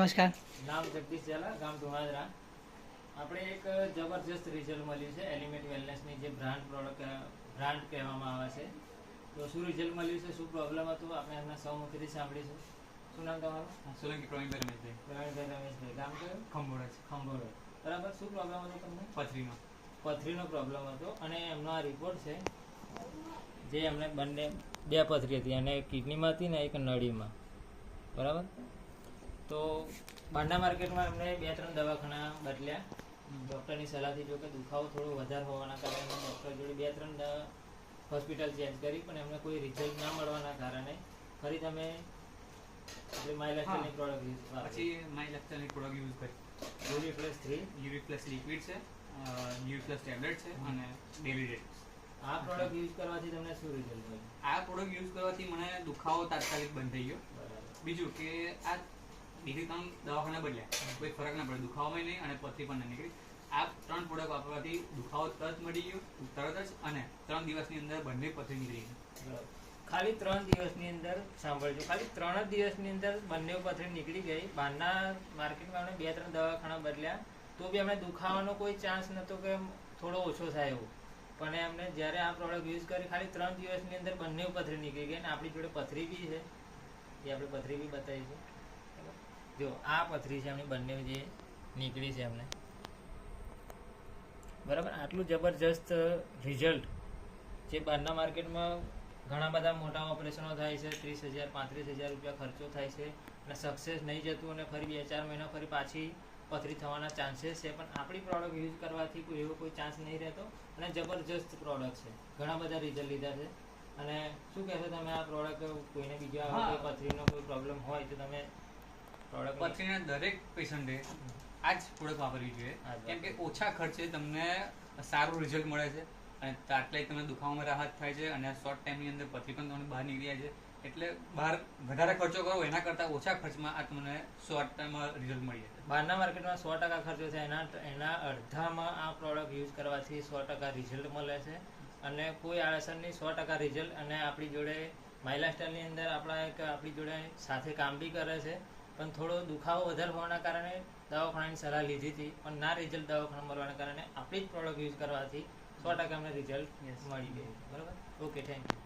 નમસ્કાર. નામ જગદીશ ઝાલા, ગામ ધુમાદરા. આપણે એક જબરજસ્ત રિઝલ્ટ મળ્યું છે એલિમેન્ટ વેલનેસની, જે બ્રાન્ડ કહેવામાં આવે છે. તો શું રિઝલ્ટ મળ્યું છે, શું પ્રોબ્લેમ હતું, આપણે એમના સૌમુખીથી સાંભળીશું. શું નામ તમારું? સોલંકી પ્રવીણભાઈ રમેશભાઈ. પ્રવીણભાઈ રમેશભાઈ. ગામ કયું? ખંભોળા છે. ખંભોળો. બરાબર. શું પ્રોબ્લેમ હતો તમને? પથરીનો પ્રોબ્લેમ હતો. અને એમનો આ રિપોર્ટ છે, જે એમને બે પથરી હતી, અને કિડનીમાં હતી ને એક નળીમાં. બરાબર. તો બાંડા માર્કેટમાં એમને 2-3 દવાખાના બદલ્યા ડૉક્ટરની સલાહથી. જો કે દુખાવો થોડો વધારે હોવાના કારણે ડૉક્ટર જોડે 2-3 હોસ્પિટલ ચેન્જ કરી, પણ એમને કોઈ રિઝલ્ટ ના મળવાના કારણે ફરી તમે આપણી માયલેક્ચરની પ્રોડક્ટ યુઝ પછી માયલેક્ચરની પ્રોડક્ટ યુઝ કરી. યુરિપ્લસ 3 યુરિપ્લસ લિક્વિડ છે, યુરિપ્લસ ટેબ્લેટ છે અને ડેલી રેટ. આ પ્રોડક્ટ યુઝ કરવાથી તમને શું રિઝલ્ટ મળ્યું? આ પ્રોડક્ટ યુઝ કરવાથી મને દુખાવો તાત્કાલિક બંધ થઈ ગયો. બરાબર. બીજું કે આ ડિગ્રી 3 દવાખાના બદલ્યા, કોઈ ફરક ના પડે, દુખાવામાં નહીં અને પથરી પણ ના નીકળી. આ 3 પ્રોડક્ટ વાપરવાથી દુખાવો તરત મળી ગયો, તરત જ, અને 3 દિવસની અંદર બંને પથરી નીકળી ગઈ. ખાલી 3 દિવસની અંદર, સાંભળજો, ખાલી 3 જ દિવસની અંદર બંને પથરી નીકળી ગઈ. બહારના માર્કેટમાં અમને 2-3 દવાખાના બદલ્યા, તો બી અમને દુખાવાનો કોઈ ચાન્સ નહોતો કે થોડો ઓછો થાય એવું. પણ એમને જ્યારે આ પ્રોડક્ટ યુઝ કરી, ખાલી 3 દિવસની અંદર બંને પથરી નીકળી ગઈ. અને આપણી જોડે પથરી બી છે, એ આપણે પથરી બી બતાવી છે. જો આ પથરી છે એમની, બંને જે નીકળી છે એમને. બરાબર. આટલું જબરજસ્ત રિઝલ્ટ, જે બહારના માર્કેટમાં ઘણા બધા મોટા ઓપરેશનો થાય છે, 30,000 35,000 રૂપિયા ખર્ચો થાય છે, અને સક્સેસ નહીં જતું, અને ફરી 2-4 મહિના ફરી પાછી પથરી થવાના ચાન્સીસ છે. પણ આપણી પ્રોડક્ટ યુઝ કરવાથી એવો કોઈ ચાન્સ નહીં રહેતો, અને જબરજસ્ત પ્રોડક્ટ છે. ઘણા બધા રિઝલ્ટ લીધા છે. અને શું કહેશો તમે આ પ્રોડક્ટ કોઈને બીજા કોઈ પથરીનો કોઈ પ્રોબ્લેમ હોય તો તમે પથરીના દરેક પેશન્ટે આ જ પ્રોડક્ટ વાપરવી જોઈએ, કેમ કે ઓછા ખર્ચે તમને સારું રિઝલ્ટ મળે છે, અને તાત્કાલિક તમને દુખાવામાં રાહત થાય છે, અને શોર્ટ ટાઈમની અંદર પથરી પણ તમને બહાર નીકળી જાય છે. એટલે બહાર વધારે ખર્ચો કરો એના કરતાં ઓછા ખર્ચમાં આ તમને શોર્ટ ટાઈમમાં રિઝલ્ટ મળી જાય છે. બહારના માર્કેટમાં 100% ખર્ચો છે, એના અડધામાં આ પ્રોડક્ટ યુઝ કરવાથી 100% રિઝલ્ટ મળે છે. અને કોઈ આડઅસર નહીં, 100% રિઝલ્ટ. અને આપણી જોડે માયલાસ્ટાઇલની અંદર આપણી જોડે સાથે કામ બી કરે છે. પણ થોડો દુખાવો વધારે હોવાના કારણે દવાખાનાની સલાહ લીધી હતી, પણ ના રિઝલ્ટ દવાખાના મળવાના કારણે આપણી જ પ્રોડક્ટ યુઝ કરવાથી 100% અમને રિઝલ્ટ મળી ગયું. બરાબર. Okay, thank you.